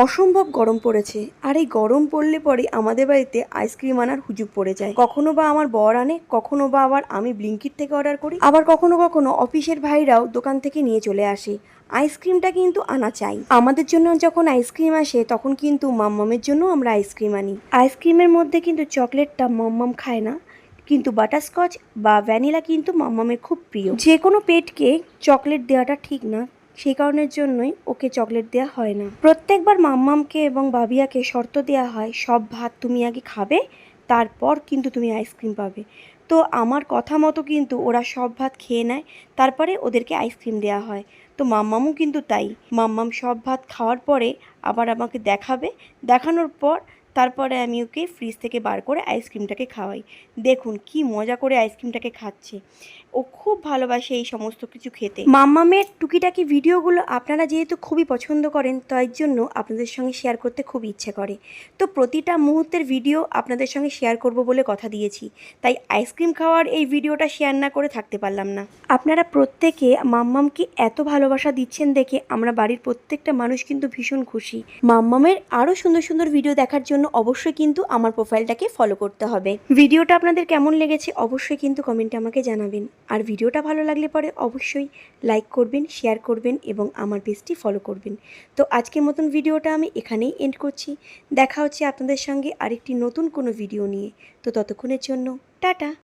অসম্ভব গরম পড়েছে। আর এই গরম পড়লে পরে আমাদের বাড়িতে আইসক্রিম আনার হুজুগ পড়ে যায়। কখনো বা আমার বর আনে, কখনো বা আবার আমি ব্লিঙ্কিট থেকে অর্ডার করি, আবার কখনো কখনো অফিসের ভাইরাও দোকান থেকে নিয়ে চলে আসে। আইসক্রিমটা কিন্তু আনা চাই। আমাদের জন্য যখন আইসক্রিম আসে তখন কিন্তু মাম্মামের জন্য আমরা আইসক্রিম আনি। আইসক্রিমের মধ্যে কিন্তু চকলেটটা মাম্মাম খায় না, কিন্তু বাটারস্কচ বা ভ্যানিলা কিন্তু মাম্মামের খুব প্রিয়। যে কোনো পেটকে চকলেট দেওয়াটা ঠিক না, সেই কারণের জন্যই ওকে চকলেট দেওয়া হয় না। প্রত্যেকবার মাম্মামকে এবং বাবিয়াকে শর্ত দেওয়া হয়, সব ভাত তুমি আগে খাবে, তারপর কিন্তু তুমি আইসক্রিম পাবে। তো আমার কথা মতো কিন্তু ওরা সব ভাত খেয়ে নেয়, তারপরে ওদেরকে আইসক্রিম দেওয়া হয়। তো মাম্মামও কিন্তু তাই। মাম্মাম সব ভাত খাওয়ার পরে আবার আমাকে দেখাবে, দেখানোর পর তারপরে আমি ওকে ফ্রিজ থেকে বার করে আইসক্রিমটাকে খাওয়াই। দেখুন কি মজা করে আইসক্রিমটাকে খাচ্ছে। ও খুব ভালোবাসে এই সমস্ত কিছু খেতে। মাম্মামের টুকিটাকি ভিডিওগুলো আপনারা যেহেতু খুবই পছন্দ করেন, তাই জন্য আপনাদের সঙ্গে শেয়ার করতে খুব ইচ্ছে করে। তো প্রতিটা মুহূর্তের ভিডিও আপনাদের সঙ্গে শেয়ার করব বলে কথা দিয়েছি, তাই আইসক্রিম খাওয়ার এই ভিডিওটা শেয়ার না করে থাকতে পারলাম না। আপনারা প্রত্যেকে মাম্মামকে এত ভালোবাসা দিচ্ছেন দেখে আমরা বাড়ির প্রত্যেকটা মানুষ কিন্তু ভীষণ খুশি। মাম্মামের আরও সুন্দর সুন্দর ভিডিও দেখার জন্য অবশ্যই কিন্তু আমার প্রোফাইলটাকে ফলো করতে হবে। ভিডিওটা আপনাদের কেমন লেগেছে অবশ্যই কিন্তু কমেন্টে আমাকে জানাবেন। আর ভিডিওটা ভালো লাগলে পরে অবশ্যই লাইক করবেন, শেয়ার করবেন এবং আমার পেজটি ফলো করবেন। তো আজকের মতন ভিডিওটা আমি এখানেই এন্ড করছি। দেখা হচ্ছে আপনাদের সঙ্গে আরেকটি নতুন কোনো ভিডিও নিয়ে। তো ততক্ষণের জন্য টাটা।